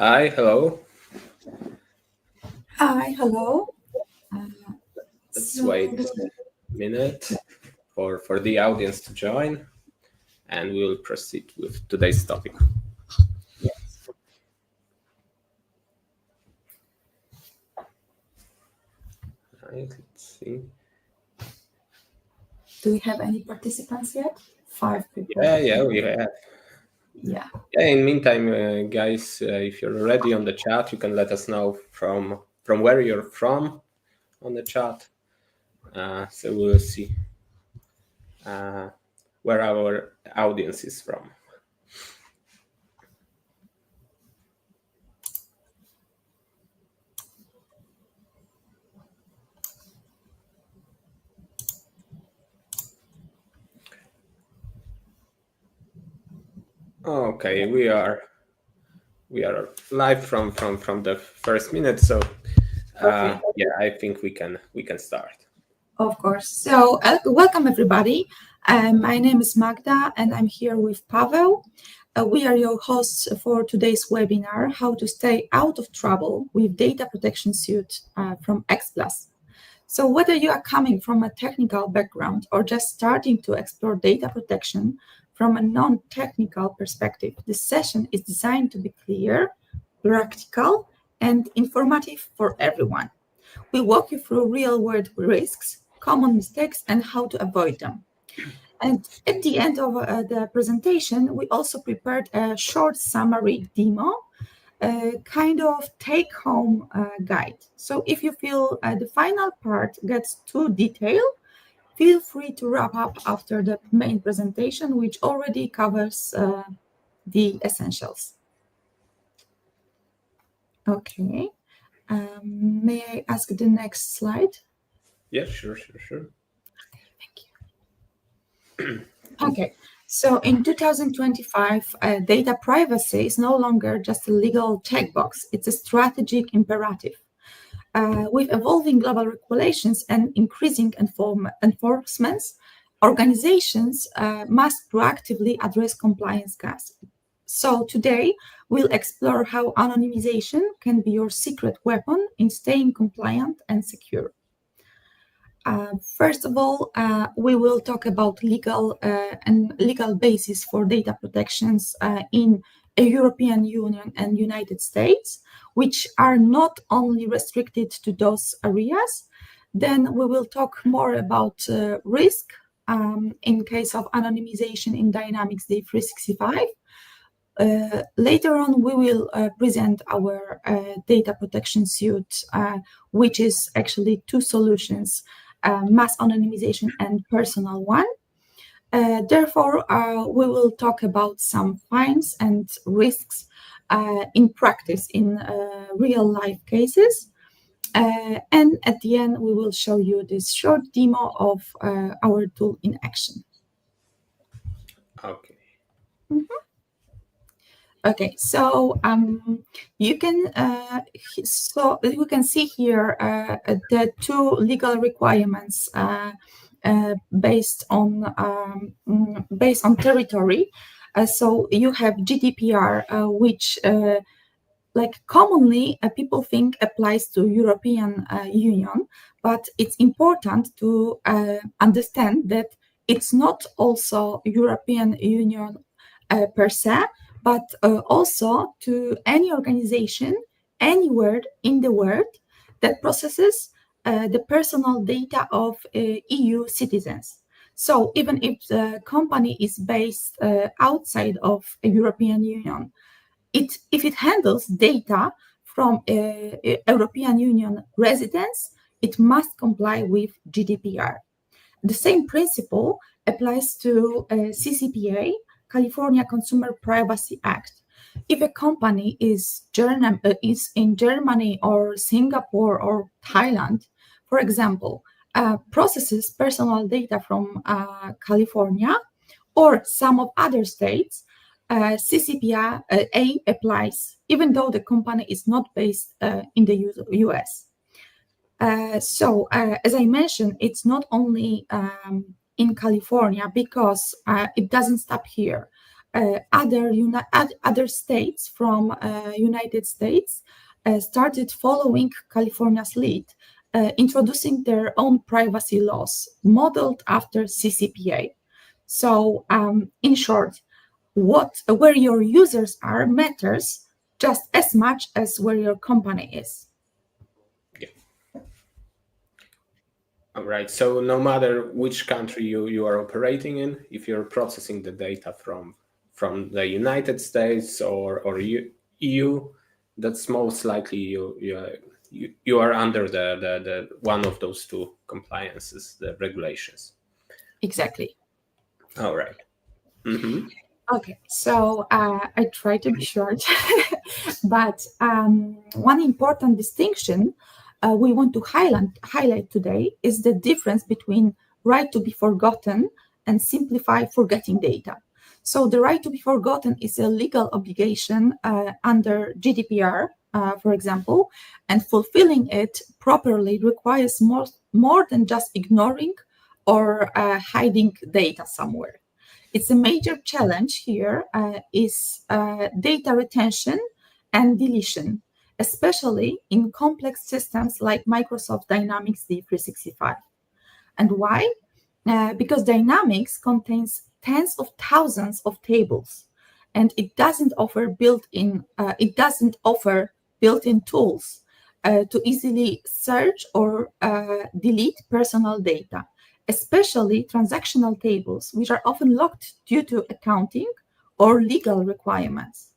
Hi, hello. Hi, hello. Let's So, wait a minute for the audience to join, and we'll proceed with today's topic. yes. Right, let's see. Do we have any participants yet? 5 people. Yeah, we have. Yeah, Yeah, in meantime, guys, if you're already on the chat, you can let us know from where you're from on the chat. So we'll see uh, where our audience is from. Okay, we are live from the first minute, so perfect. yeah, I think we can start. Of course. So, welcome everybody. My name is Magda, and I'm here with Pavel. We are your hosts for today's webinar, How to Stay Out of Trouble with Data Protection Suite from X+. So whether you are coming from a technical background or just starting to explore data protection from a non-technical perspective, this session is designed to be clear, practical, and informative for everyone. We walk you through real-world risks, common mistakes, and how to avoid them. And at the end of the presentation, we also prepared a short summary demo, a kind of take-home guide. So if you feel the final part gets too detailed, feel free to wrap up after the main presentation, which already covers the essentials. Okay. May I ask the next slide? Yeah, sure. Thank you. Okay. So in 2025, data privacy is no longer just a legal checkbox. It's a strategic imperative. With evolving global regulations and increasing enforcements, organizations must proactively address compliance gaps. So today, we'll explore how anonymization can be your secret weapon in staying compliant and secure. First of all, we will talk about legal basis for data protections in a European Union and United States, which are not only restricted to those areas. Then we will talk more about risk in case of anonymization in Dynamics D365. Later on, we will present our data protection suite, which is actually two solutions, mass anonymization and personal one. Therefore, we will talk about some fines and risks in practice in real life cases. And at the end, we will show you this short demo of our tool in action. Okay. Mhm. Okay, so you can see here the two legal requirements based on territory. So you have GDPR, which like commonly people think applies to European Union, but it's important to understand that it's not also European Union per se, but also to any organization anywhere in the world that processes the personal data of EU citizens. So even if the company is based outside of a European Union, if it handles data from European Union residents, it must comply with GDPR. The same principle applies to CCPA, California Consumer Privacy Act. If a company is in Germany or Singapore or Thailand, for example, processes personal data from California or some of other states, CCPA applies, even though the company is not based in the US. So, as I mentioned, it's not only in California because it doesn't stop here. other states from United States started following California's lead, introducing their own privacy laws modeled after CCPA. So, in short, where your users are matters just as much as where your company is. Yeah. All right. So no matter which country you are operating in, if you're processing the data from the United States or EU, that's most likely you are under the one of those two compliances, the regulations. Exactly. All right. Mm-hmm. Okay, so I try to be short, but one important distinction we want to highlight today is the difference between right to be forgotten and simplify forgetting data. So the right to be forgotten is a legal obligation under GDPR, for example, and fulfilling it properly requires more than just ignoring or hiding data somewhere. It's a major challenge here is data retention and deletion, especially in complex systems like Microsoft Dynamics D365. And why? Because Dynamics contains tens of thousands of tables, and it doesn't offer built-in tools to easily search or delete personal data, especially transactional tables, which are often locked due to accounting or legal requirements.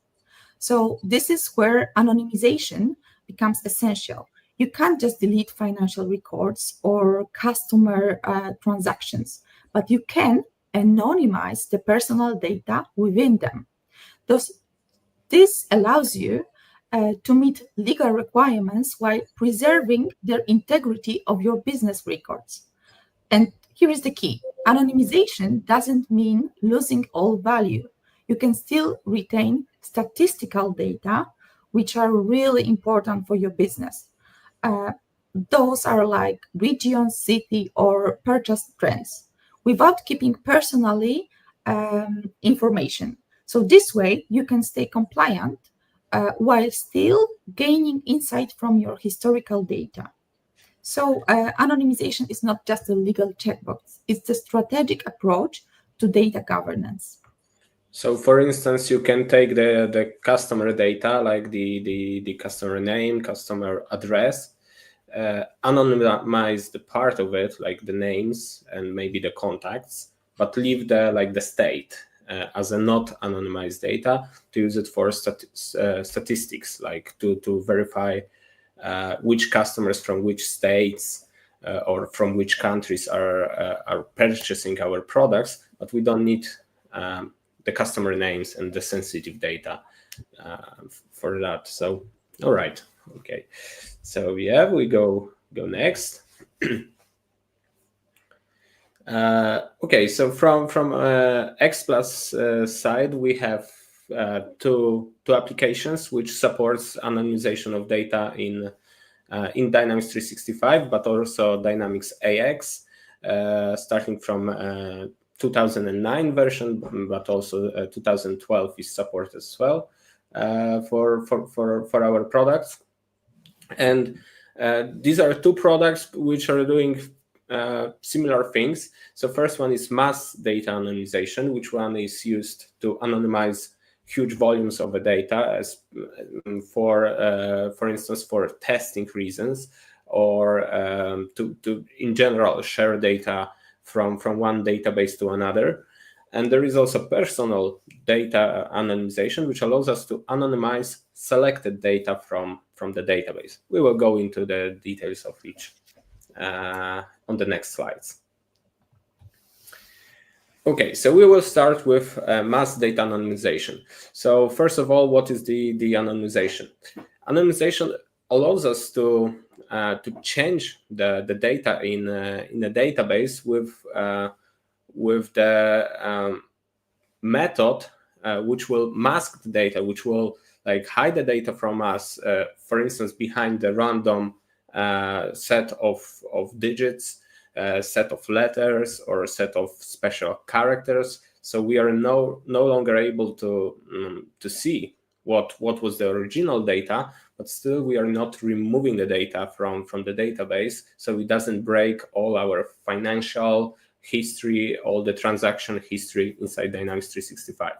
So this is where anonymization becomes essential. You can't just delete financial records or customer transactions, but you can anonymize the personal data within them. Thus, this allows you to meet legal requirements while preserving the integrity of your business records. And here is the key: anonymization doesn't mean losing all value. You can still retain statistical data, which are really important for your business. Uh, those are like region, city, or purchase trends without keeping personally information. So, this way, you can stay compliant while still gaining insight from your historical data. So, anonymization is not just a legal checkbox, it's a strategic approach to data governance. So, for instance, you can take the customer data, like the customer name, customer address, anonymize the part of it, like the names and maybe the contacts, but leave the state as a not anonymized data to use it for statistics, like to verify which customers from which states or from which countries are purchasing our products, but we don't need the customer names and the sensitive data for that. So, all right, okay. So yeah, we go next. Okay, so from X Plus side, we have two applications which supports anonymization of data in Dynamics 365, but also Dynamics AX, starting from 2009 version, but also 2012 is supported as well for our products. And these are two products which are doing similar things. So first one is mass data anonymization, which one is used to anonymize huge volumes of the data, as for instance, for testing reasons, or to in general share data from one database to another. And there is also personal data anonymization, which allows us to anonymize selected data from the database. We will go into the details of each on the next slides. Okay, so we will start with mass data anonymization. So first of all, what is the anonymization? Anonymization allows us to change the data in a database with the method which will mask the data, which will like hide the data from us, for instance, behind the random set of digits, set of letters, or a set of special characters. So we are no longer able to see what was the original data, but still we are not removing the data from the database, so it doesn't break all our financial history, all the transaction history inside Dynamics 365.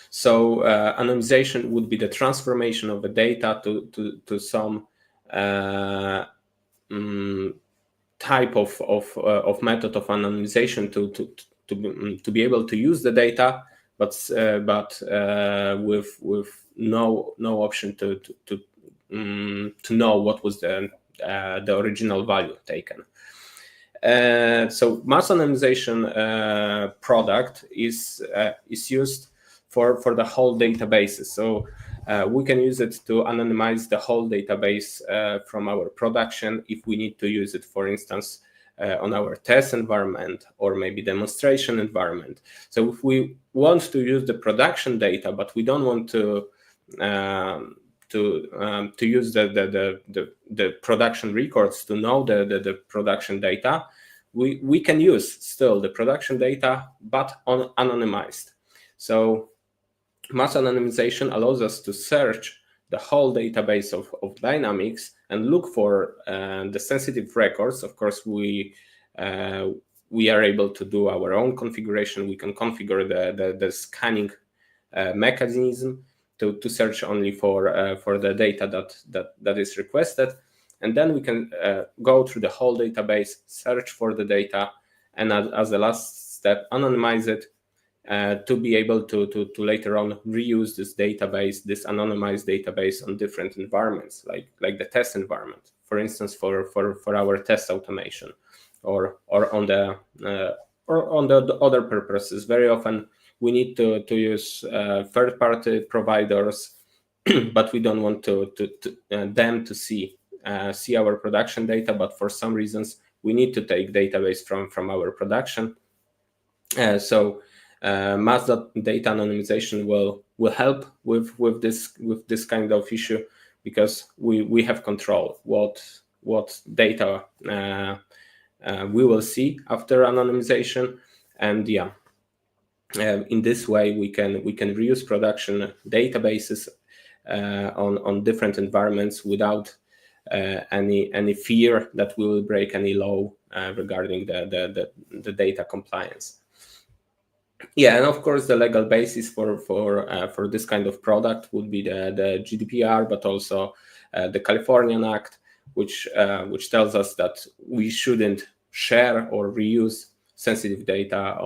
So anonymization would be the transformation of the data to some type of method of anonymization to be able to use the data, but with no option to know what was the original value taken. So mass anonymization product is used for the whole databases. So we can use it to anonymize the whole database from our production if we need to use it, for instance, on our test environment or maybe demonstration environment. So if we want to use the production data, but we don't want to use the production records to know the production data, we can use still the production data, but anonymized. So mass anonymization allows us to search the whole database of Dynamics and look for the sensitive records. Of course, we are able to do our own configuration. We can configure the scanning mechanism to search only for the data that is requested, and then we can go through the whole database, search for the data, and as the last step, anonymize it to be able to later on reuse this database, this anonymized database, on different environments, like the test environment, for instance, for our test automation, or on the other purposes. Very often we need to use third-party providers, but we don't want them to see our production data. But for some reasons, we need to take database from our production. So mass data anonymization will help with this kind of issue, because we have control what data we will see after anonymization, and in this way we can reuse production databases on different environments without any fear that we will break any law regarding the data compliance. Yeah, and of course the legal basis for this kind of product would be the GDPR, but also the Californian Act, which tells us that we shouldn't share or reuse sensitive data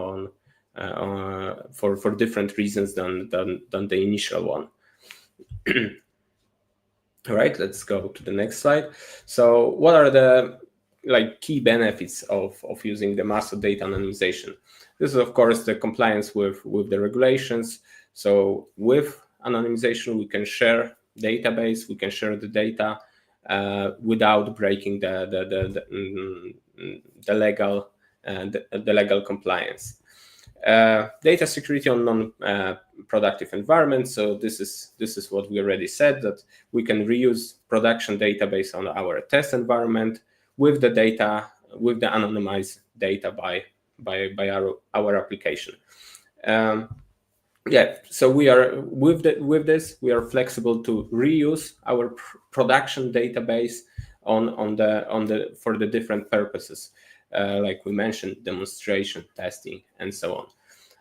for different reasons than the initial one. All right, let's go to the next slide. So what are the key benefits of using the mass data anonymization? This is, of course, the compliance with the regulations. So with anonymization, we can share database, we can share the data without breaking the legal compliance. Data security on non-productive environments. So this is what we already said, that we can reuse production database on our test environment with the data, with the anonymized data by our application. So we are with this we are flexible to reuse our production database for the different purposes, like we mentioned, demonstration, testing, and so on.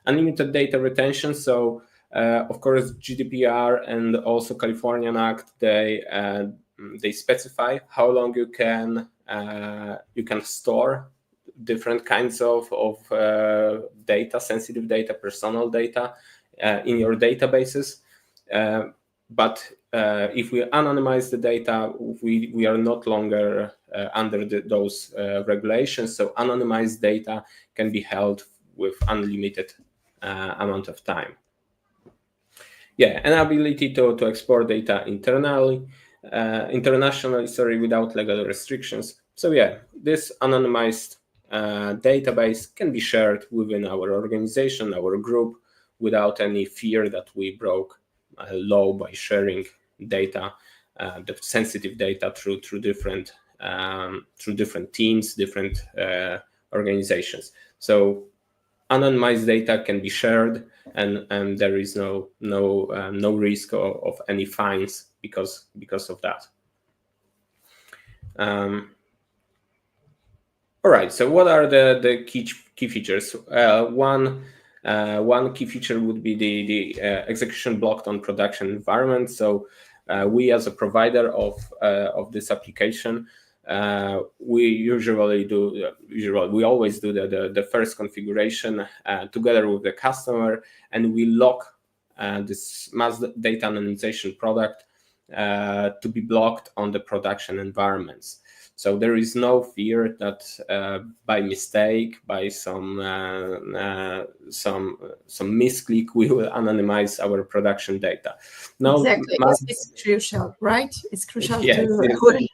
Unlimited data retention. So of course GDPR and also Californian Act, they specify how long you can store different kinds of data, sensitive data, personal data in your databases. But if we anonymize the data, we are not longer under those regulations. So anonymized data can be held with unlimited amount of time. Yeah, an ability to export data internationally, without legal restrictions. So yeah, this anonymized database can be shared within our organization, our group, without any fear that we broke a law by sharing data, the sensitive data through different teams, different organizations. So anonymized data can be shared, and there is no risk of any fines because of that. All right. So what are the key features? One key feature would be the execution blocked on production environment. So we, as a provider of this application, we always do the first configuration together with the customer, and we lock this mass data anonymization product to be blocked on the production environments. So there is no fear that by mistake, by some misclick, we will anonymize our production data. No, exactly, it's crucial, right? It's crucial to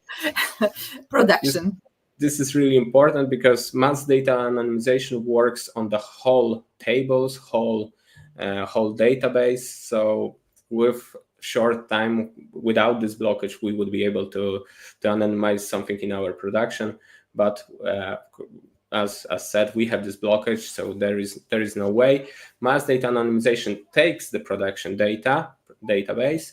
production. This is really important because mass data anonymization works on the whole tables, whole database. So with short time, without this blockage, we would be able to anonymize something in our production. But as said, we have this blockage, so there is no way. Mass data anonymization takes the production database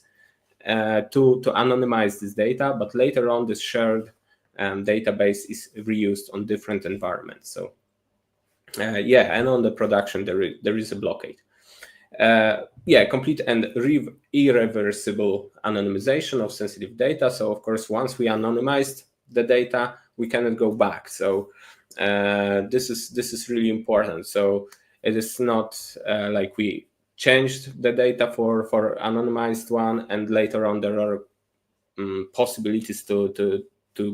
to anonymize this data, but later on, this shared database is reused on different environments. So and on the production, there is a blockade. Complete and irreversible anonymization of sensitive data. So of course, once we anonymized the data, we cannot go back. So this is really important. So it is not like we changed the data for anonymized one, and later on there are possibilities to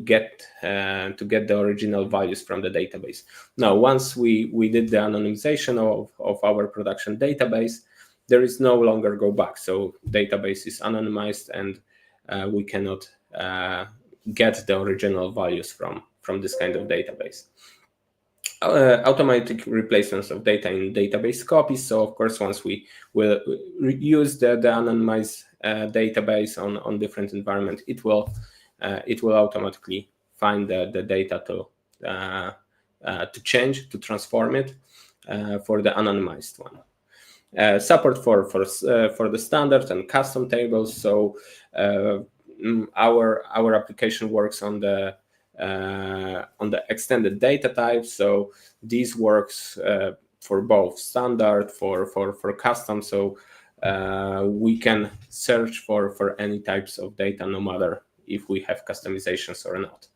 get the original values from the database. Now, once we did the anonymization of our production database, there is no longer go back. So database is anonymized, and we cannot get the original values from this kind of database. Automatic replacements of data in database copies. So of course, once we will use the anonymized database on different environments, it will automatically find the data to change, to transform it for the anonymized one. Support for the standard and custom tables. So our application works on the extended data types. So this works for both standard for custom. So we can search for any types of data, no matter if we have customizations or not.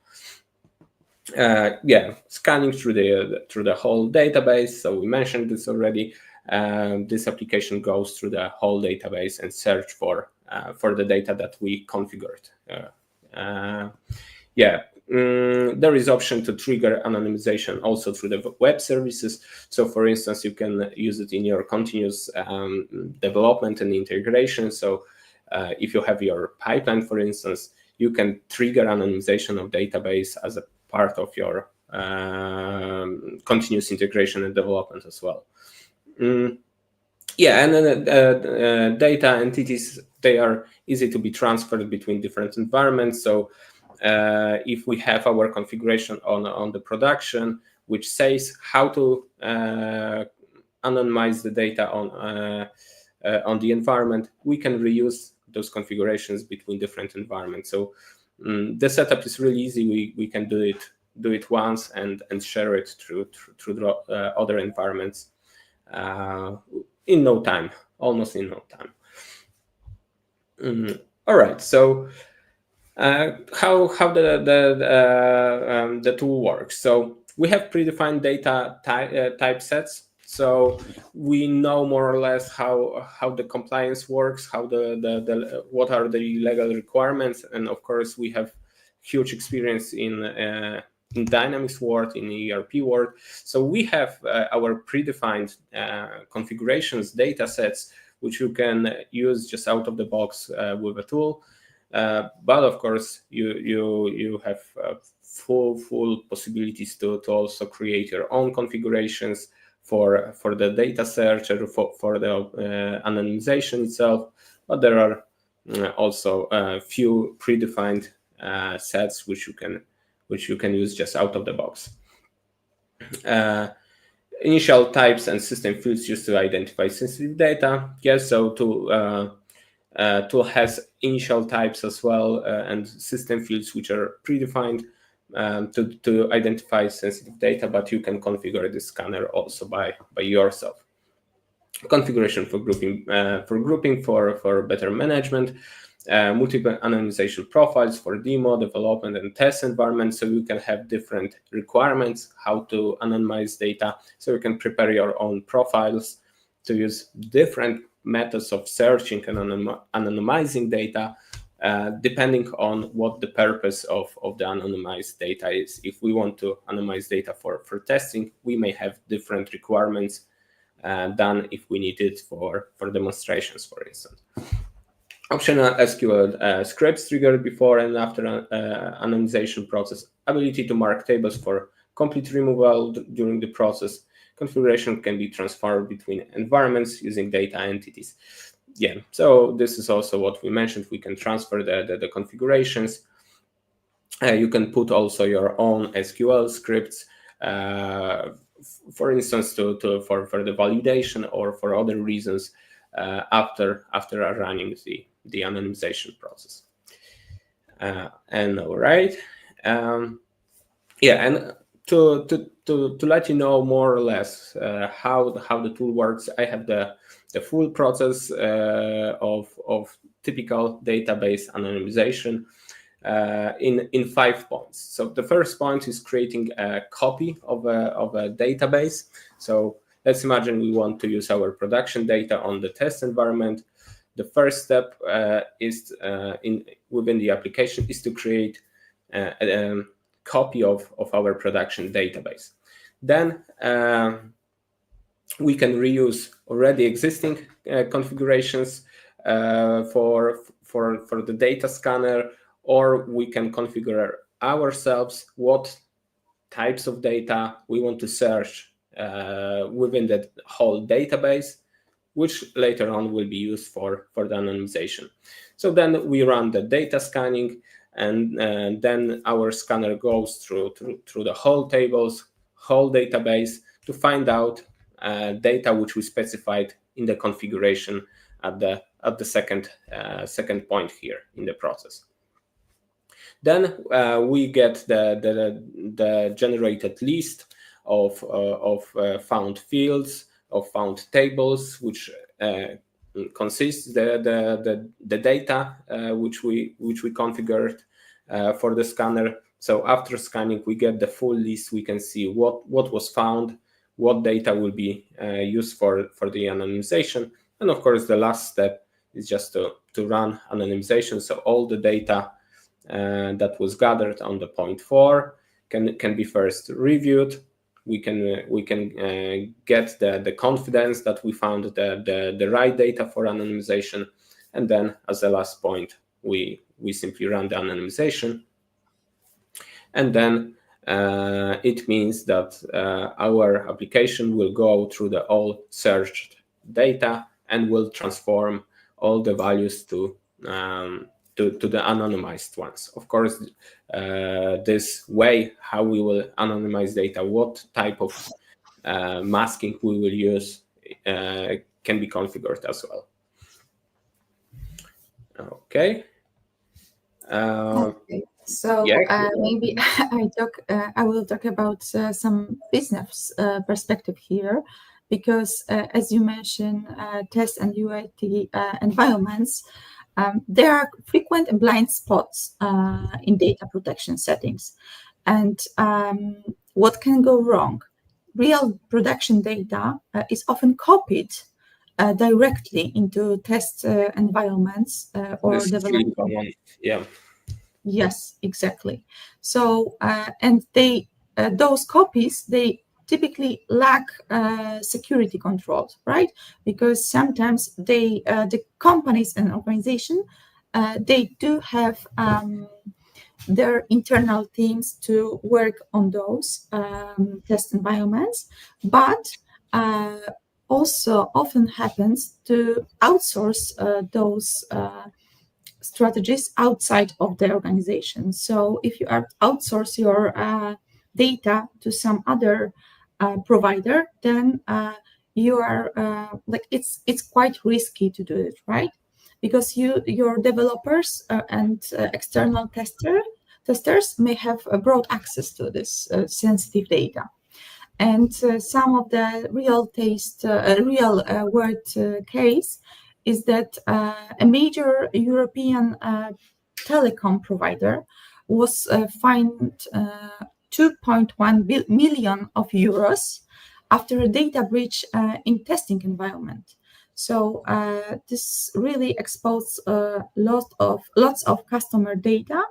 Scanning through the whole database. So we mentioned this already. This application goes through the whole database and search for the data that we configured. There is option to trigger anonymization also through the web services. So for instance, you can use it in your continuous development and integration. So if you have your pipeline, for instance, you can trigger anonymization of database as a part of your continuous integration and development as well. And then data entities, they are easy to be transferred between different environments. So if we have our configuration on the production, which says how to anonymize the data on the environment, we can reuse those configurations between different environments. So the setup is really easy. We can do it once and share it through the other environments in no time, almost in no time. All right, so how the tool works. So we have predefined data type sets. So we know more or less how the compliance works, how what are the legal requirements, and of course we have huge experience in Dynamics world, in ERP world. So we have our predefined configurations, data sets, which you can use just out of the box with a tool. But of course, you have full possibilities to also create your own configurations for the data search or for the anonymization itself. But there are also a few predefined sets which you can use just out of the box. initial types and system fields used to identify sensitive data. Yes, so tool has initial types as well and system fields which are predefined to identify sensitive data, but you can configure the scanner also by yourself. Configuration for grouping for better management, multiple anonymization profiles for demo, development, and test environments, so you can have different requirements how to anonymize data. So you can prepare your own profiles to use different methods of searching and anonymizing data, depending on what the purpose of the anonymized data is. If we want to anonymize data for testing, we may have different requirements than if we need it for demonstrations, for instance. Optional SQL scripts triggered before and after anonymization process. Ability to mark tables for complete removal during the process. Configuration can be transferred between environments using data entities. Yeah, so this is also what we mentioned. We can transfer the configurations. You can put also your own SQL scripts, for instance, for the validation or for other reasons after running the anonymization process. And all right, yeah, and to let you know more or less how the tool works, I have the full process of typical database anonymization in 5 points. So the first point is creating a copy of a database. So let's imagine we want to use our production data on the test environment. The first step is within the application is to create a copy of our production database. Then we can reuse already existing configurations for the data scanner, or we can configure ourselves what types of data we want to search within that whole database, which later on will be used for the anonymization. So then we run the data scanning, and then our scanner goes through the whole tables, whole database to find out data which we specified in the configuration at the second point here in the process. Then we get the generated list of found fields, of found tables, which consists the data which we configured for the scanner. So after scanning, we get the full list. We can see what was found, what data will be used for the anonymization, and of course the last step is just to run anonymization. So all the data that was gathered on the point 4 can be first reviewed. We can get the confidence that we found the right data for anonymization, and then as the last point we simply run the anonymization, and then it means that our application will go through the all searched data and will transform all the values to the anonymized ones. Of course, this way how we will anonymize data, what type of masking we will use can be configured as well. Okay. Okay. So yeah. maybe I will talk about some business perspective here, because as you mentioned, test and UAT environments, there are frequent blind spots in data protection settings. And what can go wrong? Real production data is often copied directly into test environments or development. Yeah. Yes, exactly. So, and those copies, they typically lack security controls, right? Because sometimes the companies and organization, they do have their internal teams to work on those test environments, but also often happens to outsource those strategies outside of the organization. So if you outsource your data to some other provider, then you are like it's quite risky to do it, right? Because your developers and external testers may have broad access to this sensitive data. And some of the real world case is that a major European telecom provider was fined 2.1 million of euros after a data breach in testing environment. So this really exposed lots of customer data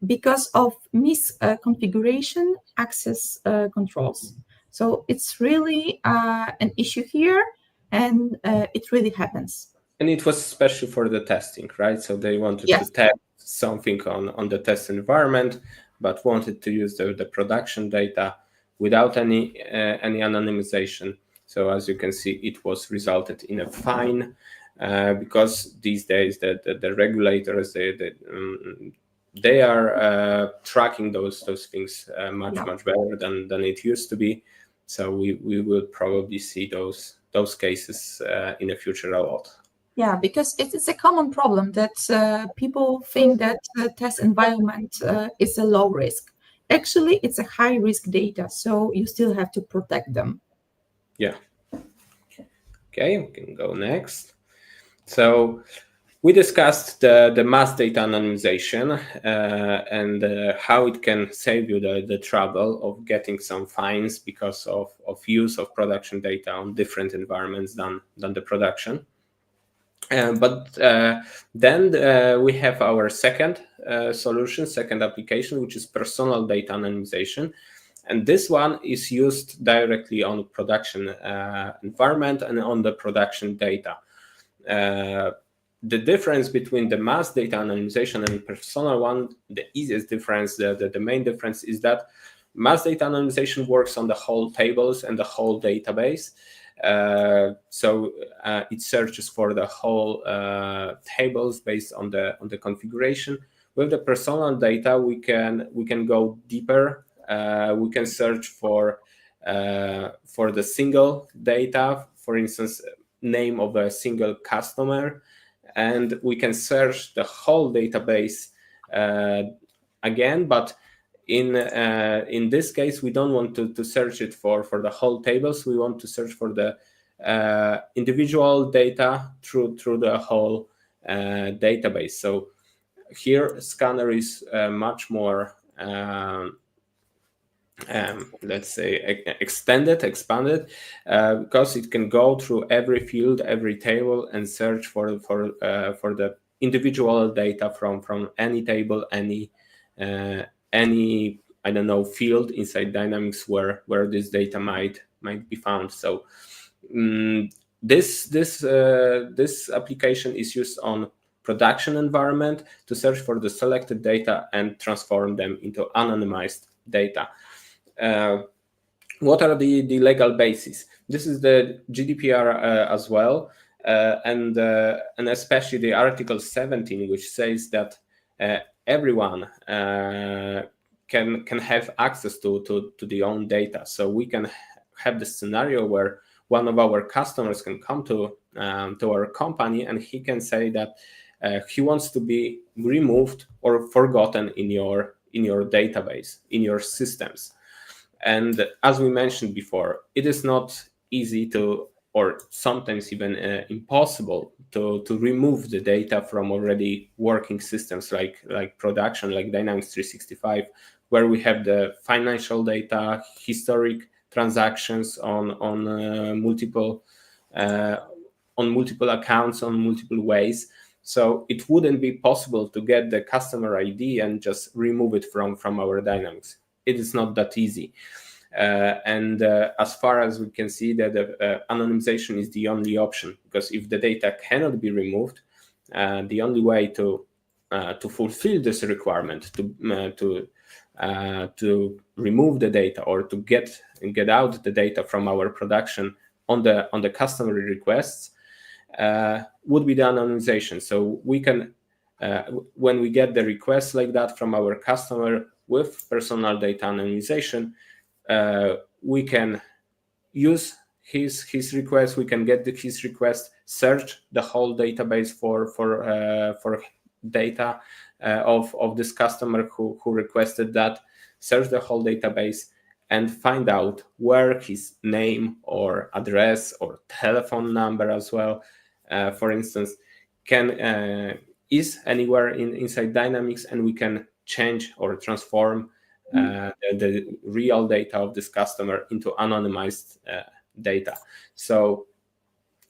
because of misconfiguration access controls. So it's really an issue here, and it really happens. And it was especially for the testing, right? So they wanted to Yes. test something on the test environment, but wanted to use the production data without any anonymization. So as you can see, it was resulted in a fine because these days the regulators they are tracking those things much better than it used to be. So we will probably see those cases in the future a lot. Yeah, because it's a common problem that people think that test environment is a low risk. Actually, it's a high risk data, so you still have to protect them. Yeah. Okay, we can go next. So we discussed the mass data anonymization and how it can save you the trouble of getting some fines because of use of production data on different environments than the production. But then we have our second solution, second application, which is personal data anonymization. And this one is used directly on production environment and on the production data. The difference between the mass data anonymization and personal one, the easiest difference, the main difference is that mass data anonymization works on the whole tables and the whole database. So it searches for the whole tables based on the configuration. With the personal data, we can go deeper. We can search for the single data, for instance, name of a single customer, and we can search the whole database again. But in this case, we don't want to search it for the whole tables. We want to search for the individual data through the whole database. So here, scanner is much more let's say expanded because it can go through every field, every table, and search for the individual data from any table, any I don't know, field inside Dynamics where this data might be found. So this application is used on production environment to search for the selected data and transform them into anonymized data. What are the legal basis? This is the GDPR as well, and especially the Article 17, which says that everyone can have access to the own data. So we can have the scenario where one of our customers can come to our company and he can say that he wants to be removed or forgotten in your database, in your systems. And as we mentioned before, it is not easy to, or sometimes even impossible to remove the data from already working systems like production, like Dynamics 365, where we have the financial data, historic transactions on multiple accounts, on multiple ways. So it wouldn't be possible to get the customer ID and just remove it from our Dynamics. It is not that easy. And as far as we can see, that anonymization is the only option, because if the data cannot be removed, the only way to fulfill this requirement to remove the data or to get out the data from our production on the customer requests would be the anonymization. So we can, when we get the request like that from our customer with personal data anonymization, we can use his request. We can get his request, search the whole database for data of this customer who requested that, search the whole database, and find out where his name or address or telephone number as well, for instance, is anywhere inside Dynamics, and we can change or transform the real data of this customer into anonymized data. So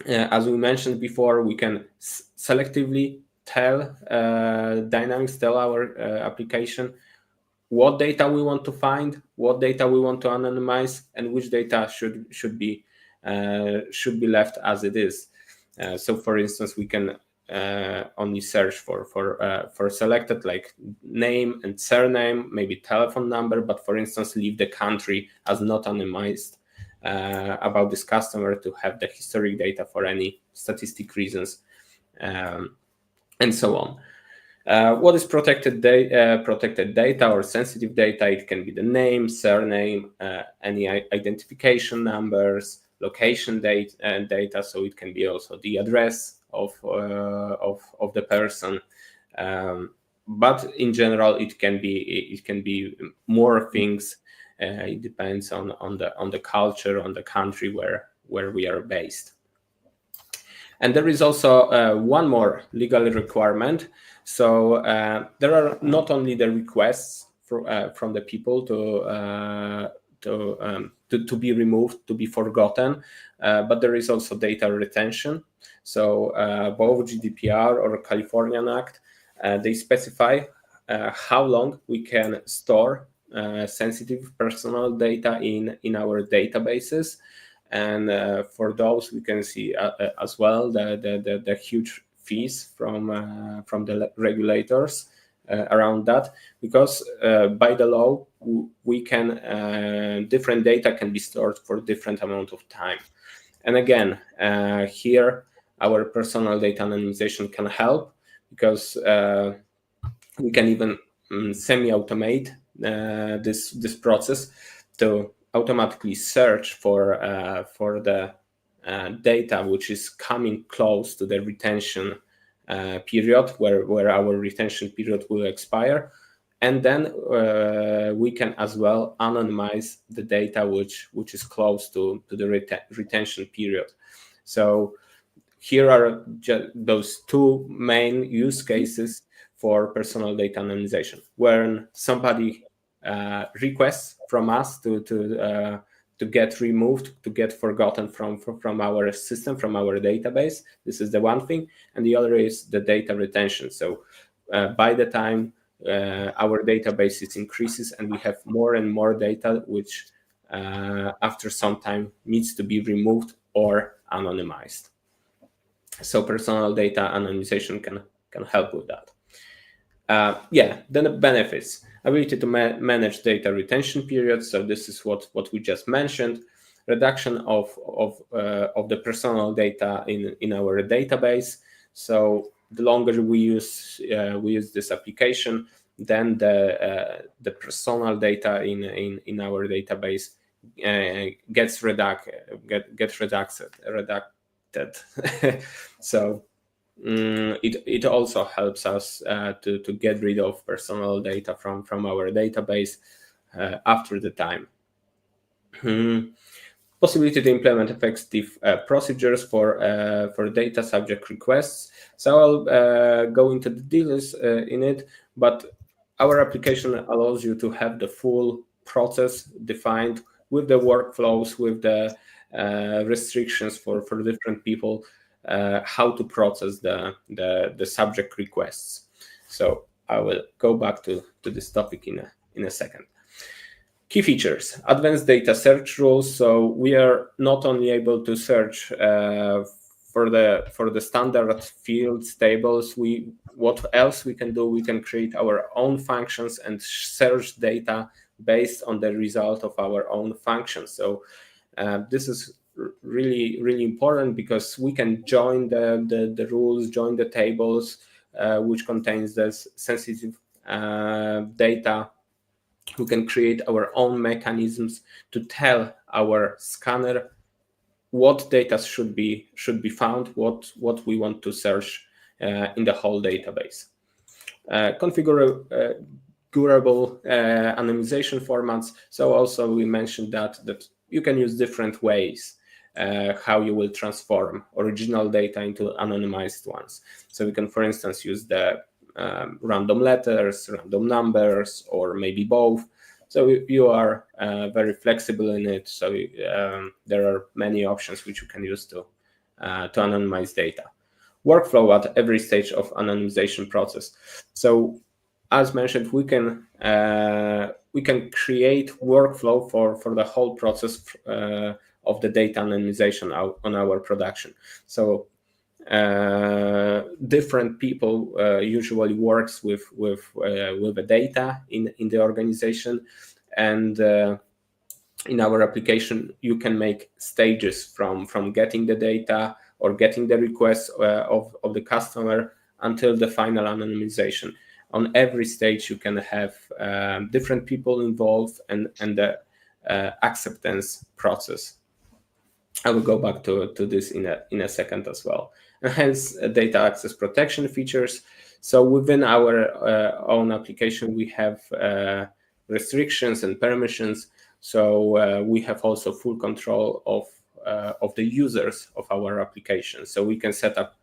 as we mentioned before, we can selectively tell Dynamics, tell our application what data we want to find, what data we want to anonymize, and which data should be left as it is. So, for instance, we can only search for selected like name and surname, maybe telephone number, but for instance, leave the country as not anonymized about this customer to have the historic data for any statistic reasons, and so on. What is protected data or sensitive data? It can be the name, surname, any identification numbers, location data. So it can be also the address of the person. But in general, it can be more things. It depends on the culture, on the country where we are based. And there is also one more legal requirement. So there are not only the requests from the people to be removed, to be forgotten, but there is also data retention. So both GDPR or Californian Act, they specify how long we can store sensitive personal data in our databases. And for those, we can see as well the huge fees from the regulators around that, because by the law we can different data can be stored for different amount of time. And again, here our personal data anonymization can help, because we can even semi-automate this process to automatically search for the data which is coming close to the retention period, where our retention period will expire, and then we can as well anonymize the data which is close to the retention period. So here are just those two main use cases for personal data anonymization. When somebody requests from us to get removed, to get forgotten from our system, from our database, this is the one thing. And the other is the data retention. So by the time our database increases and we have more and more data which after some time needs to be removed or anonymized. So personal data anonymization can help with that. Then the benefits: ability to manage data retention periods. So this is what we just mentioned. Reduction of the personal data in our database. So the longer we use this application, then the personal data in our database gets redacted. So it also helps us to get rid of personal data from our database after the time. Possibility to implement effective procedures for data subject requests. So I'll go into the details in it, but our application allows you to have the full process defined with the workflows, with the restrictions for different people, how to process the subject requests. So I will go back to this topic in a second. Key features: advanced data search rules. So we are not only able to search for the standard fields, tables. What else we can do? We can create our own functions and search data based on the result of our own functions. So this is really, really important, because we can join the rules, join the tables which contains this sensitive data We can create our own mechanisms to tell our scanner what data should be found, what we want to search in the whole database. Configurable anonymization formats. So also we mentioned that you can use different ways how you will transform original data into anonymized ones. So we can, for instance, use the random letters, random numbers, or maybe both. So you are very flexible in it. So there are many options which you can use to anonymize data. Workflow at every stage of anonymization process. So as mentioned, we can create workflow for the whole process of the data anonymization on our production. So different people usually works with the data in the organization, and in our application you can make stages from getting the data or getting the request of the customer until the final anonymization. On every stage you can have different people involved and the acceptance process. I will go back to this in a second as well. And hence data access protection features. So within our own application we have restrictions and permissions. So we have also full control of the users of our application. So we can set up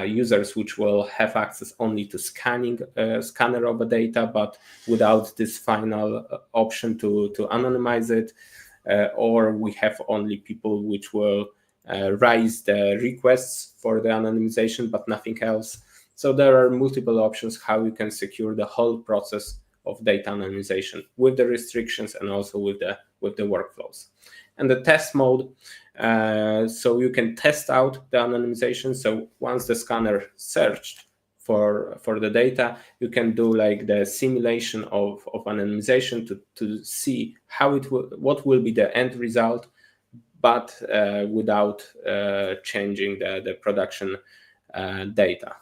users which will have access only to scanner of the data, but without this final option to anonymize it. Or we have only people which will raise the requests for the anonymization, but nothing else. So there are multiple options how you can secure the whole process of data anonymization with the restrictions and also with the workflows. And the test mode, so you can test out the anonymization. So once the scanner searched for the data, you can do like the simulation of anonymization to see how what will be the end result, but without changing the production data.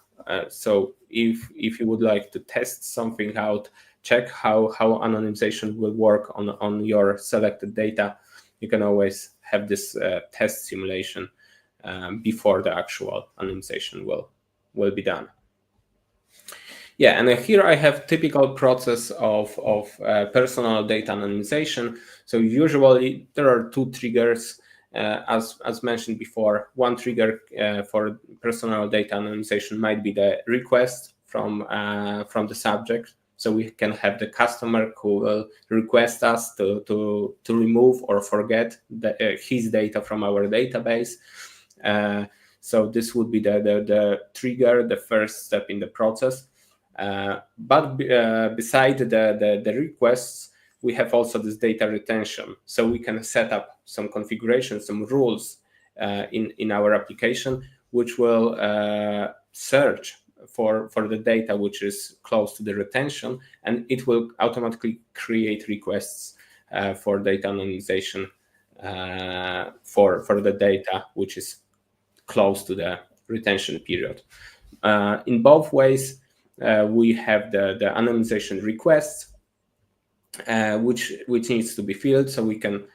So if you would like to test something out, check how anonymization will work on your selected data, you can always have this test simulation before the actual anonymization will be done. Yeah, and here I have typical process of personal data anonymization. So usually there are two triggers, as mentioned before. One trigger for personal data anonymization might be the request from the subject. So we can have the customer who will request us to remove or forget his data from our database. So this would be the trigger, the first step in the process. But beside the requests, we have also this data retention. So we can set up some configurations, some rules in our application, which will search for the data which is close to the retention, and it will automatically create requests for data anonymization for the data which is close to the retention period. In both ways, we have the anonymization request, which needs to be filled. So we can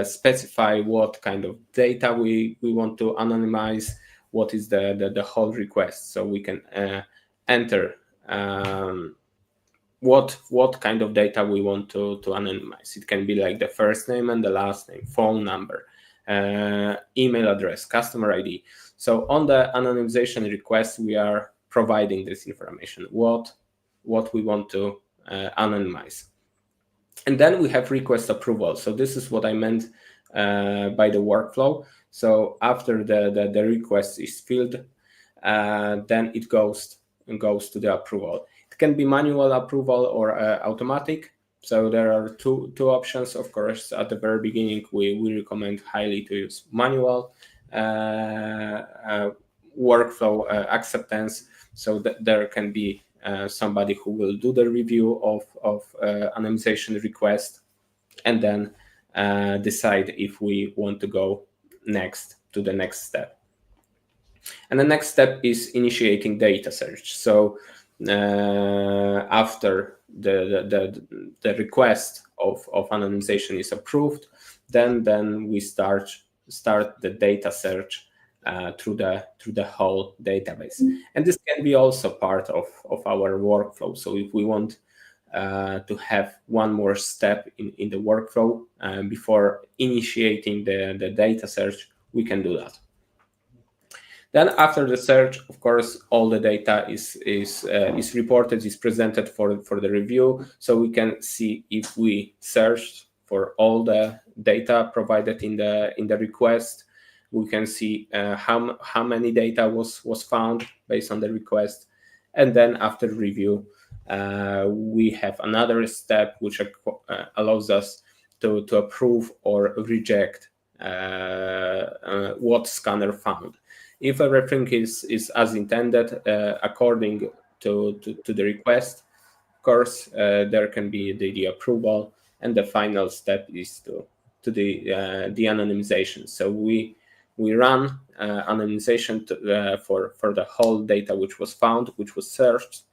specify what kind of data we want to anonymize, what is the whole request. So we can enter what kind of data we want to anonymize. It can be like the first name and the last name, phone number, email address, customer ID. So on the anonymization request, we are providing this information, what we want to anonymize. And then we have request approval. So this is what I meant by the workflow. So after the request is filled, then it goes to the approval. It can be manual approval or automatic. So there are two options. Of course, at the very beginning, we recommend highly to use manual workflow acceptance. So that there can be somebody who will do the review of anonymization request and then decide if we want to go next to the next step. And the next step is initiating data search. So after the request of anonymization is approved, then we start the data search through the whole database. And this can be also part of our workflow. So if we want to have one more step in the workflow before initiating the data search, we can do that. Then after the search, of course, all the data is reported, is presented for the review, so we can see if we searched for all the data provided in the request. We can see how many data was found based on the request, and then after review, we have another step which allows us to approve or reject what scanner found. If everything is as intended according to the request, of course, there can be the approval, and the final step is to the anonymization. So we run anonymization for the whole data which was found, which was searched,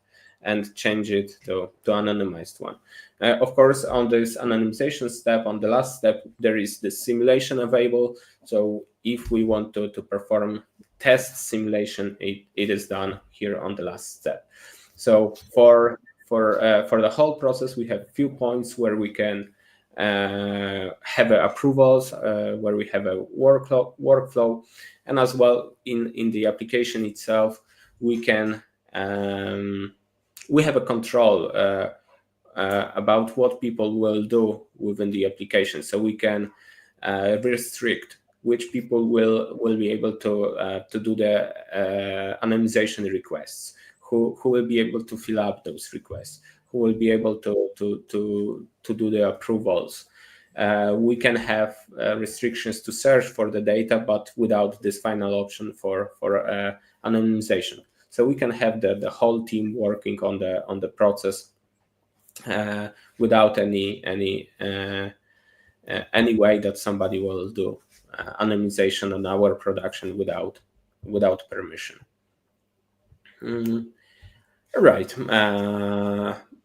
and change it to anonymized one. Of course, on this anonymization step, on the last step, there is the simulation available. So if we want to perform test simulation, it is done here on the last step. So for the whole process, we have few points where we can have approvals, where we have a workflow, and as well in the application itself, we can we have a control about what people will do within the application. So we can restrict which people will be able to do the anonymization requests, who will be able to fill up those requests, who will be able to do the approvals. We can have restrictions to search for the data, but without this final option for anonymization. So we can have the whole team working on the process without any way that somebody will do anonymization on our production without permission. Right,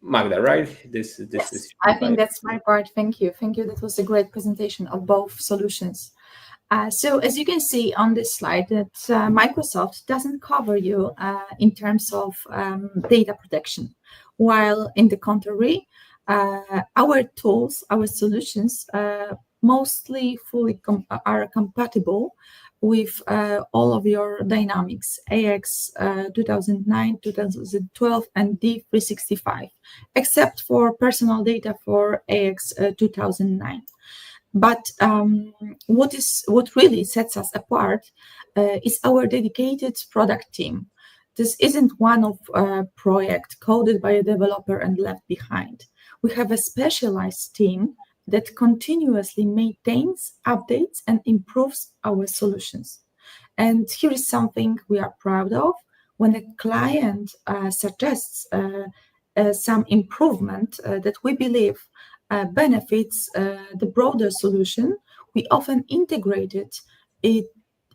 Magda, right? This yes, is. I think that's my part. Thank you. That was a great presentation of both solutions. So as you can see on this slide, that Microsoft doesn't cover you in terms of data protection, while in the contrary, our tools, our solutions, mostly fully are compatible with all of your dynamics, AX 2009, 2012, and D365, except for personal data for AX 2009. But what really sets us apart is our dedicated product team. This isn't one of project coded by a developer and left behind. We have a specialized team that continuously maintains, updates, and improves our solutions. And here is something we are proud of. When a client suggests some improvement that we believe benefits the broader solution, we often integrate it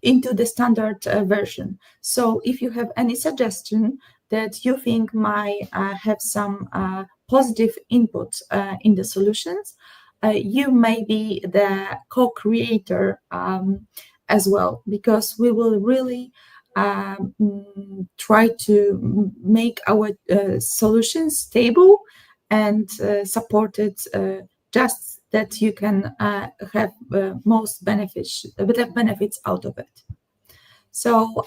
into the standard version. So if you have any suggestion that you think might have some positive input in the solutions, you may be the co-creator as well, because we will really try to make our solutions stable and supported just that you can have most benefits out of it. So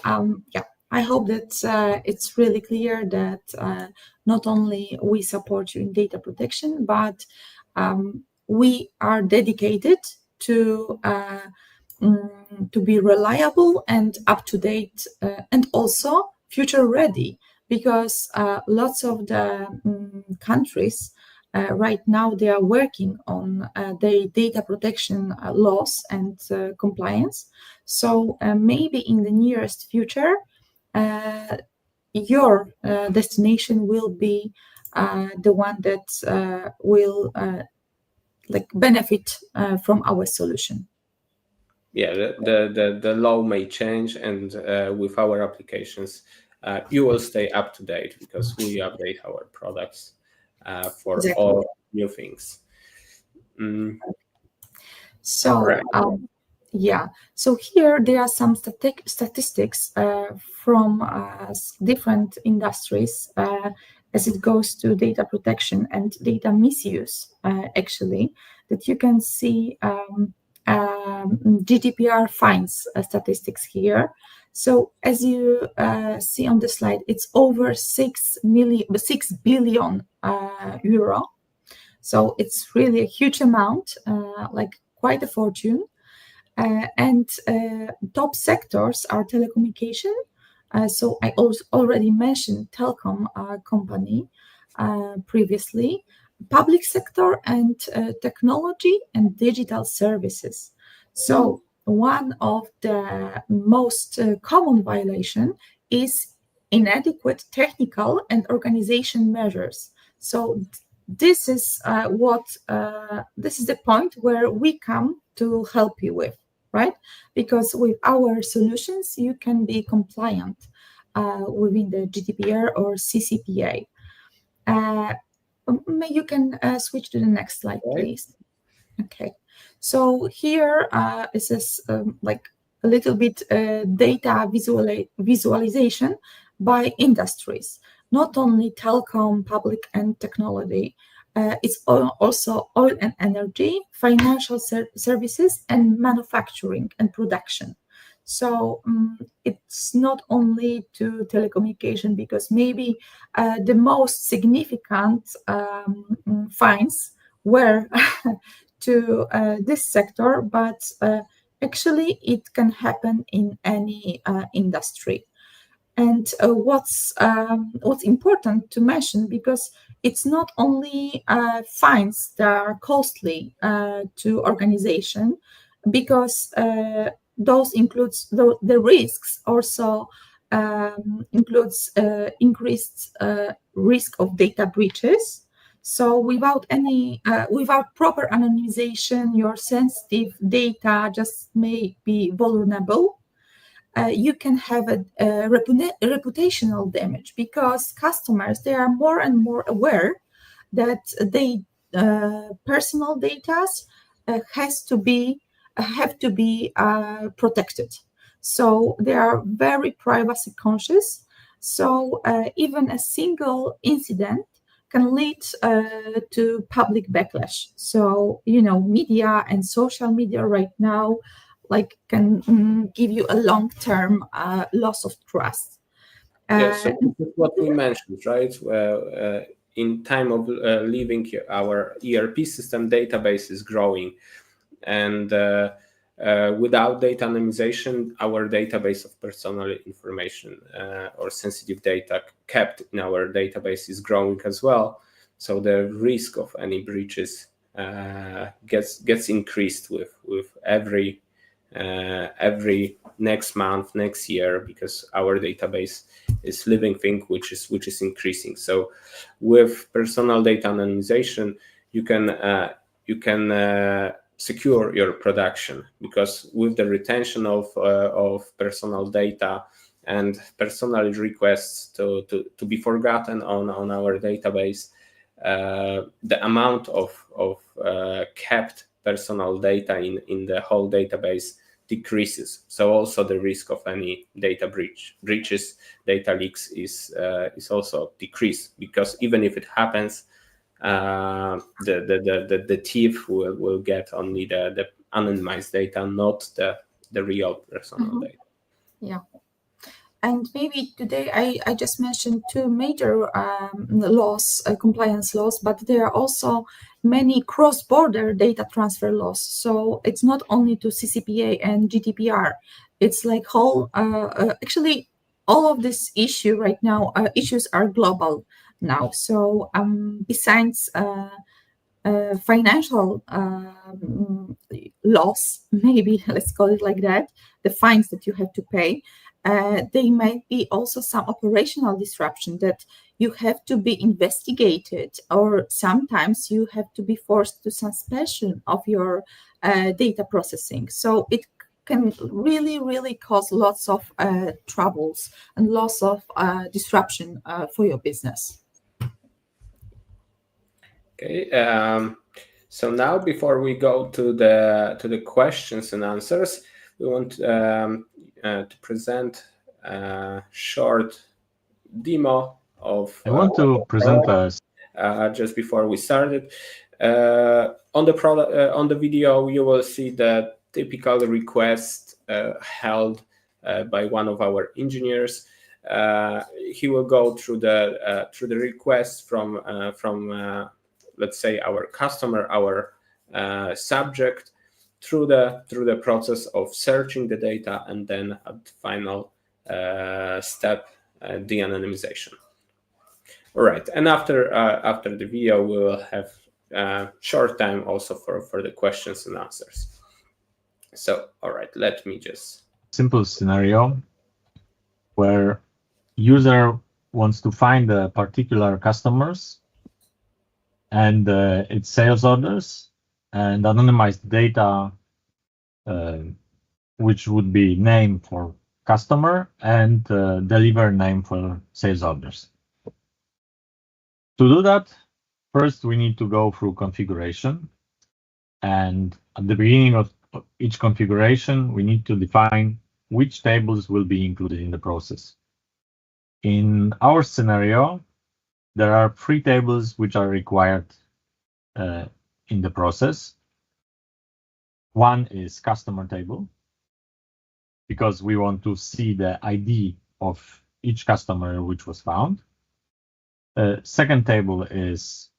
yeah, I hope that it's really clear that not only we support you in data protection, but we are dedicated to be reliable and up to date, and also future ready, because lots of the countries right now they are working on their data protection laws and compliance. So maybe in the nearest future, your destination will be the one that will benefit from our solution. Yeah, the law may change, and with our applications, you will stay up to date because we update our products for Exactly. all new things. Mm, So, right. yeah. So here there are some statistics from different industries as it goes to data protection and data misuse, actually, that you can see GDPR fines statistics here. So as you see on the slide, it's over 6 billion euro. So it's really a huge amount, like quite a fortune. And top sectors are telecommunication. So I also already mentioned telecom company previously, public sector and technology and digital services. So one of the most common violation is inadequate technical and organization measures. So this is this is the point where we come to help you with, right? Because with our solutions, you can be compliant within the GDPR or CCPA. Uh, you can switch to the next slide, Right. please. Okay, so here is this like a little bit data visualization by industries, not only telecom, public and technology. It's also oil and energy, financial services, and manufacturing and production. So it's not only to telecommunication, because maybe the most significant fines were to this sector, but actually it can happen in any industry. And what's important to mention, because it's not only fines that are costly to organization, because those includes the risks also includes increased risk of data breaches. So without proper anonymization, your sensitive data just may be vulnerable. You can have a reputational damage, because customers, they are more and more aware that they personal data has to be have to be protected. So they are very privacy conscious. So even a single incident can lead to public backlash. So media and social media right now can give you a long-term loss of trust. Yeah, Uh, so this is what we mentioned, right? In time of leaving our ERP system, database is growing, and without data anonymization, our database of personal information or sensitive data kept in our database is growing as well. So the risk of any breaches gets increased with every next month, next year, because our database is living thing which is increasing. So with personal data anonymization, you can secure your production, because with the retention of personal data and personal requests to be forgotten on our database, the amount of kept personal data in the whole database decreases. So also the risk of any data breaches, data leaks is also decreased, because even if it happens, the thief will get only the anonymized data, not the real personal data. yeah. And maybe today I just mentioned two major laws, compliance laws, but there are also many cross-border data transfer laws. So it's not only to CCPA and GDPR. It's like whole. Actually, all of this issue right now, issues are global now. So besides financial loss, maybe let's call it like that, the fines that you have to pay, they might be also some operational disruption that you have to be investigated, or sometimes you have to be forced to suspension of your data processing. So it can really, really cause lots of troubles and lots of disruption for your business. Okay. So now, before we go to the questions and answers, we want to present a short demo of I want to present us just before we started. On the video, you will see the typical request held by one of our engineers. He will go through the request from let's say our customer, our subject, through the process of searching the data, and then at the final step, de-anonymization. All right, and after the video, we will have short time also for the questions and answers. So, all right, let me just simple scenario where user wants to find the particular customers and its sales orders and anonymize the data, which would be name for customer and deliver name for sales orders. To do that, first we need to go through configuration. And at the beginning of each configuration, we need to define which tables will be included in the process. In our scenario, there are 3 tables which are required in the process. One is customer table, because we want to see the ID of each customer which was found. Second table is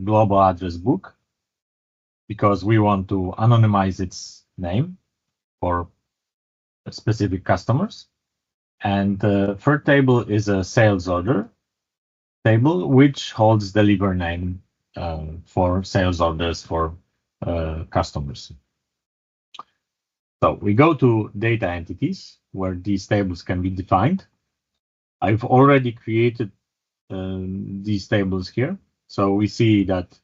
global address book, because we want to anonymize its name for specific customers. And the third table is a sales order table, which holds deliver name for sales orders for customers. So we go to data entities, where these tables can be defined. I've already created these tables here. So we see that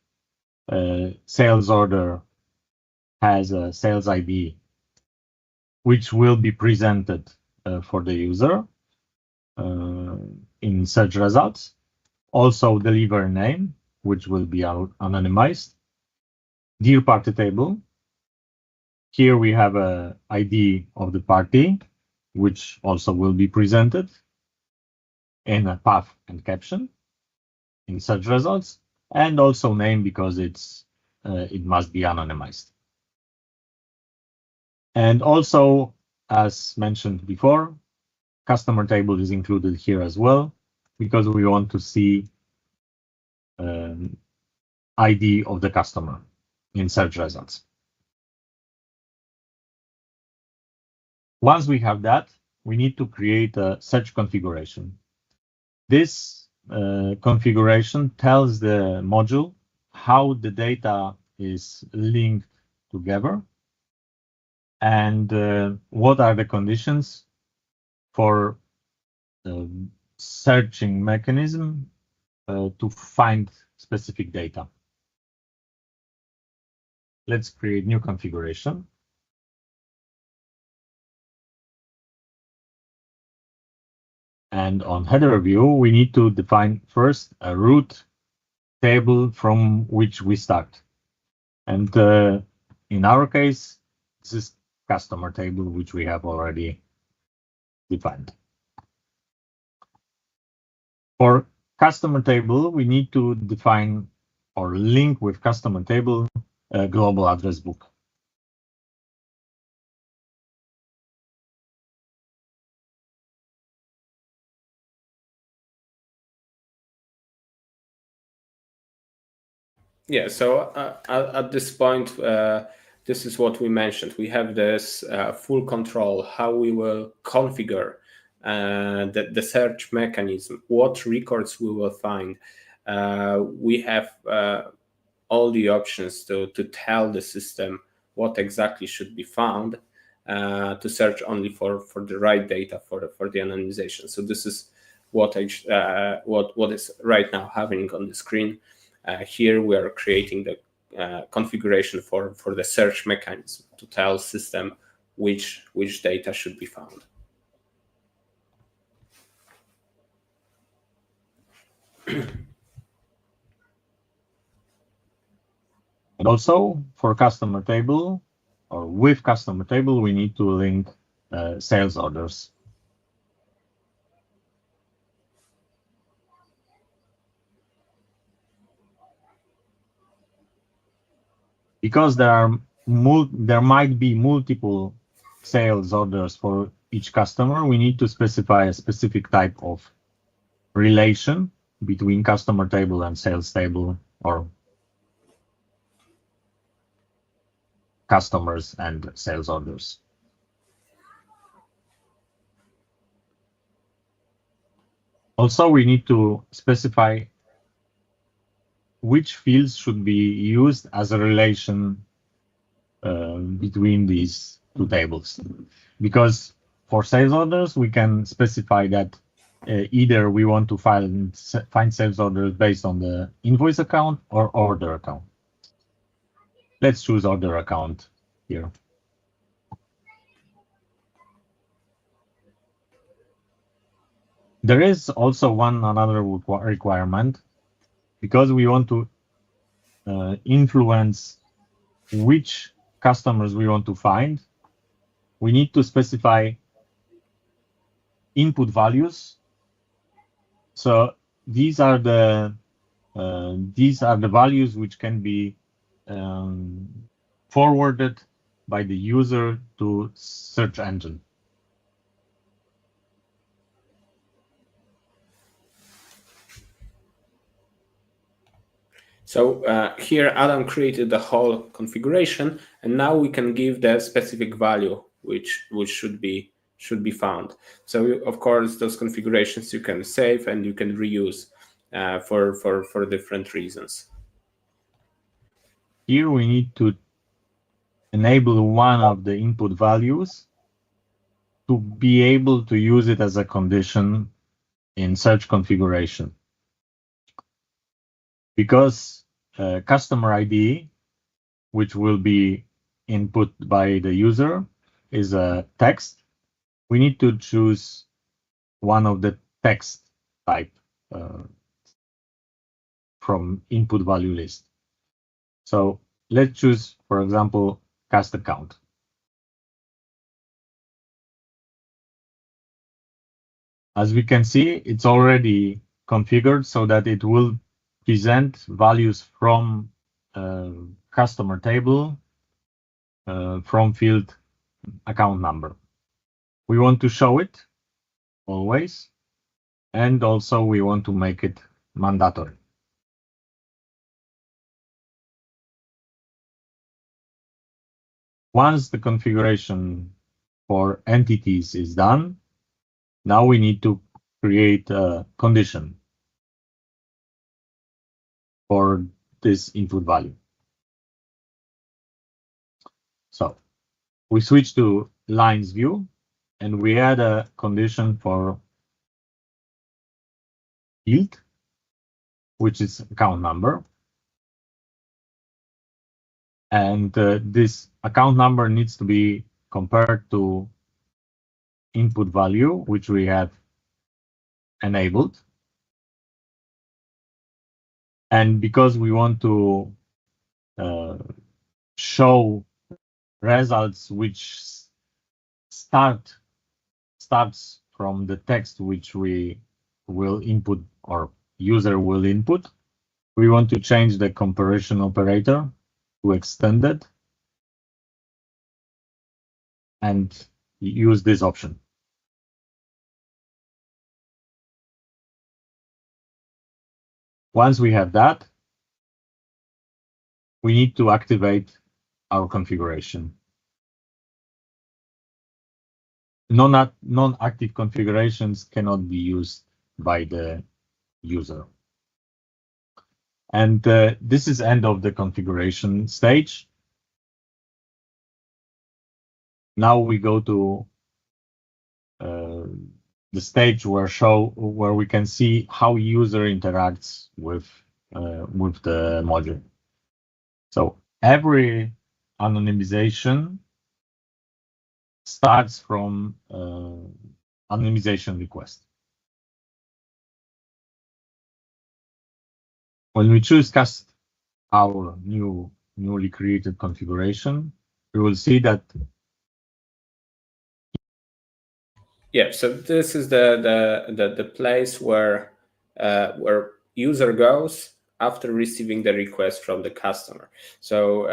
sales order has a sales ID, which will be presented for the user in search results. Also deliver name, which will be anonymized. Dear party table. Here we have a ID of the party, which also will be presented in a path and caption in search results, and also name, because it must be anonymized. And also, as mentioned before, customer table is included here as well, because we want to see ID of the customer in search results. Once we have that, we need to create a search configuration. This configuration tells the module how the data is linked together and what are the conditions for the searching mechanism to find specific data. Let's create new configuration. And on header view, we need to define first a root table from which we start. And in our case, this is customer table, which we have already defined. For customer table, we need to define or link with customer table a global address book. Yeah, so at this point, this is what we mentioned. We have this full control, how we will configure the search mechanism, what records we will find. We have all the options to tell the system what exactly should be found, to search only for the right data for the anonymization. So this is what is right now happening on the screen. Here we are creating the configuration for the search mechanism to tell system which data should be found. And also for customer table or with customer table, we need to link sales orders. Because there might be multiple sales orders for each customer, we need to specify a specific type of relation between customer table and sales table, or customers and sales orders. Also, we need to specify which fields should be used as a relation between these two tables. Because for sales orders, we can specify that either we want to find sales orders based on the invoice account or order account. Let's choose order account here. There is also another requirement, because we want to influence which customers we want to find. We need to specify input values. So these are the values which can be forwarded by the user to search engine. So here Adam created the whole configuration, and now we can give the specific value which should be found. So of course those configurations you can save and you can reuse for different reasons. Here we need to enable one of the input values to be able to use it as a condition in search configuration. Because customer ID, which will be input by the user, is a text, we need to choose one of the text type from input value list. So let's choose, for example, cast account. As we can see, it's already configured so that it will present values from customer table from field account number. We want to show it always, and also we want to make it mandatory. Once the configuration for entities is done, now we need to create a condition for this input value. So we switch to lines view, and we add a condition for field, which is account number. And this account number needs to be compared to input value, which we have enabled. And because we want to show results which starts from the text which we will input or user will input, we want to change the comparison operator to extended and use this option. Once we have that, we need to activate our configuration. Non-active configurations cannot be used by the user. And this is end of the configuration stage. Now we go to the stage where we can see how user interacts with the module. So every anonymization starts from anonymization request. When we choose cast our new newly created configuration, we will see that. Yeah, so this is the place where user goes after receiving the request from the customer. So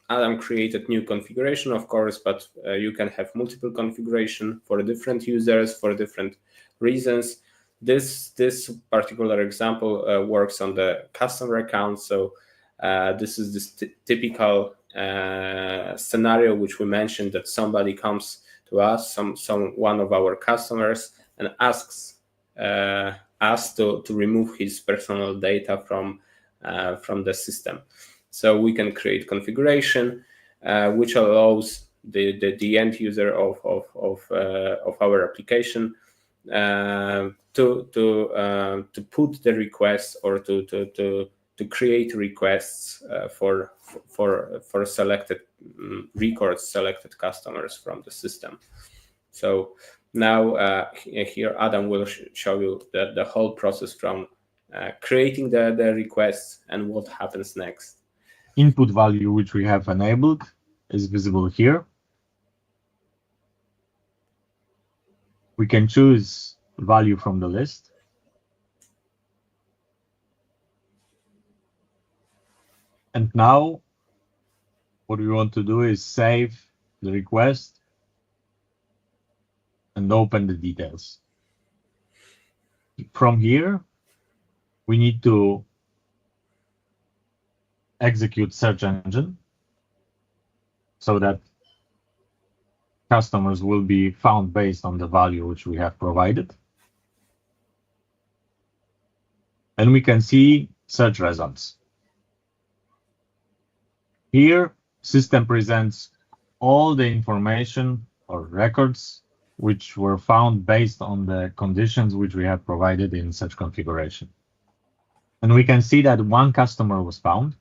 Adam created new configuration, of course, but you can have multiple configuration for different users for different reasons. This particular example works on the customer account. So this is this typical scenario which we mentioned, that somebody comes to us, one of our customers, and asks us to remove his personal data from the system. So we can create configuration which allows the end user of our application to put the request, or to create requests for selected records, selected customers from the system. So now here Adam will show you the whole process from creating the requests and what happens next. Input value which we have enabled is visible here. We can choose value from the list. And now what we want to do is save the request and open the details. From here, we need to execute search engine so that customers will be found based on the value which we have provided. And we can see search results. Here, system presents all the information or records which were found based on the conditions which we have provided in such configuration. And we can see that one customer was found.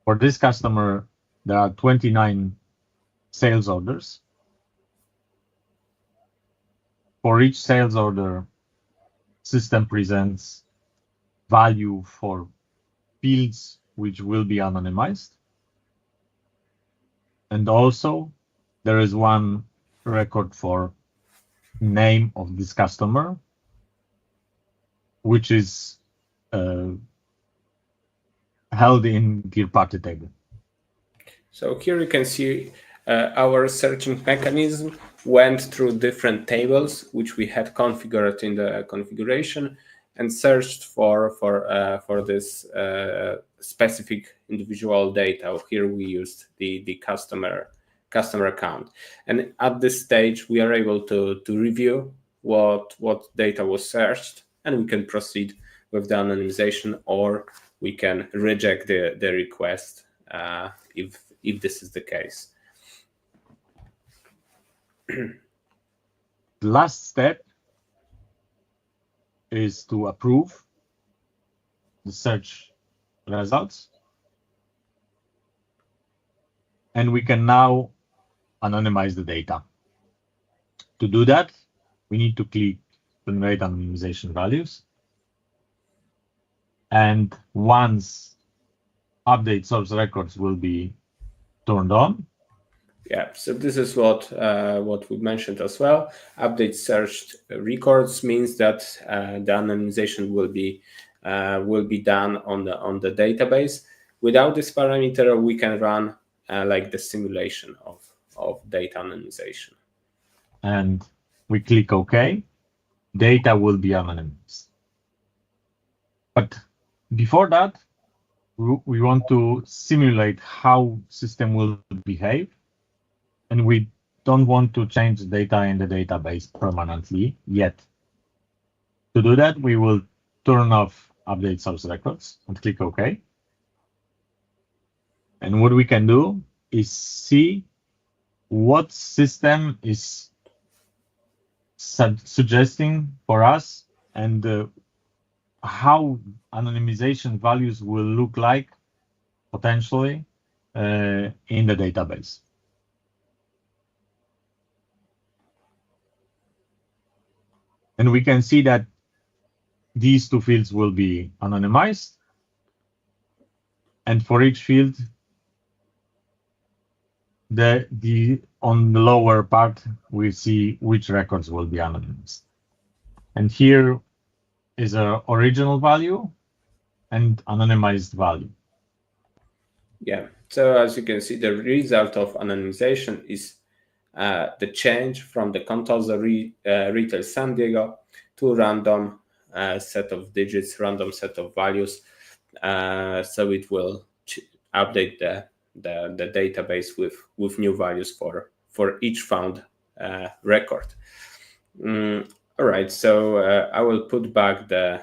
For this customer, there are 29 sales orders. For each sales order, system presents value for fields which will be anonymized. And also, there is one record for name of this customer, which is held in third-party table. So here you can see our searching mechanism went through different tables which we had configured in the configuration, and searched for this specific individual data. Here we used the customer account, and at this stage we are able to review what data was searched, and we can proceed with the anonymization, or we can reject the request if this is the case. The last step is to approve the search results. And we can now anonymize the data. To do that, we need to click generate anonymization values. And once update source records will be turned on. Yeah, so this is what we mentioned as well. Update searched records means that the anonymization will be done on the database. Without this parameter, we can run like the simulation of data anonymization. And we click OK. Data will be anonymized. But before that, we want to simulate how system will behave. And we don't want to change the data in the database permanently yet. To do that, we will turn off update source records and click OK. And what we can do is see what system is suggesting for us, and how anonymization values will look like potentially in the database. And we can see that these two fields will be anonymized. And for each field, on the lower part, we see which records will be anonymized. And here is a original value and anonymized value. Yeah, so as you can see, the result of anonymization is the change from the Contoso retail San Diego to random set of digits, random set of values. So it will update the database with new values for each found record. All right, so I will put back the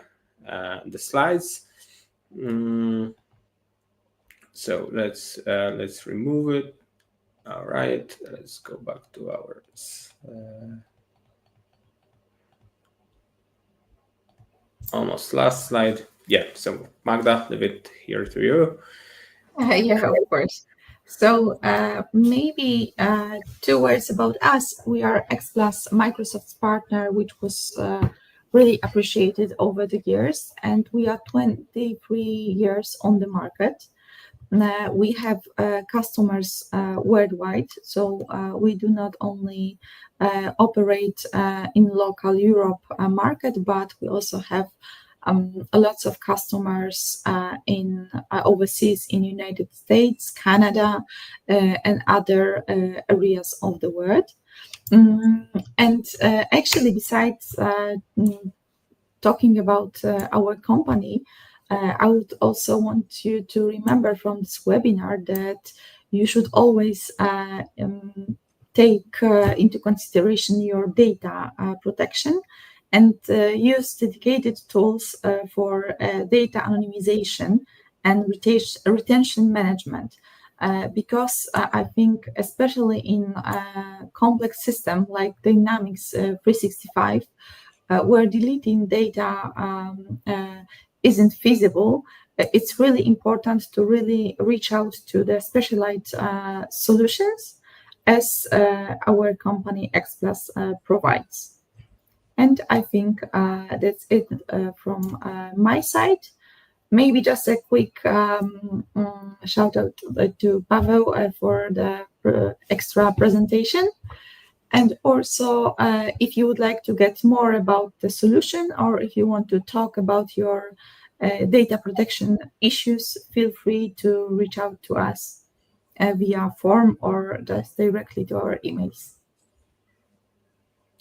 slides. So let's remove it. All right, let's go back to our almost last slide. Yeah, so Magda, leave it here to you. Yeah, of course. So maybe 2 words about us. We are X Plus Microsoft's partner, which was really appreciated over the years, and we are 23 years on the market. We have customers worldwide, so we do not only operate in local Europe market, but we also have lots of customers in overseas in United States, Canada, and other areas of the world. And actually, besides talking about our company, I would also want you to remember from this webinar that you should always take into consideration your data protection and use dedicated tools for data anonymization and retention management. Because I think, especially in a complex system like Dynamics 365, where deleting data isn't feasible, it's really important to really reach out to the specialized solutions as our company X Plus provides. And I think that's it from my side. Maybe just a quick shout out to Pavel for the extra presentation. And also, if you would like to get more about the solution, or if you want to talk about your data protection issues, feel free to reach out to us via form or just directly to our emails.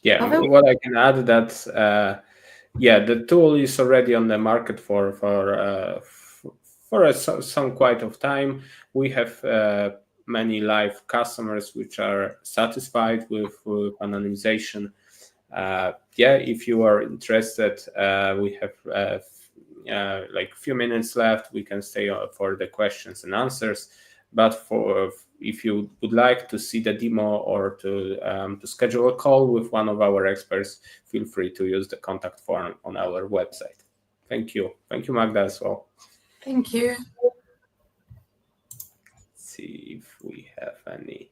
Yeah, Pavel? what I can add that yeah, the tool is already on the market for some quite of time. We have many live customers which are satisfied with anonymization. Yeah, if you are interested, we have like a few minutes left. We can stay for the questions and answers. But if you would like to see the demo or to schedule a call with one of our experts, feel free to use the contact form on our website. Thank you. Thank you, Magda, as well. Thank you. Let's see if we have any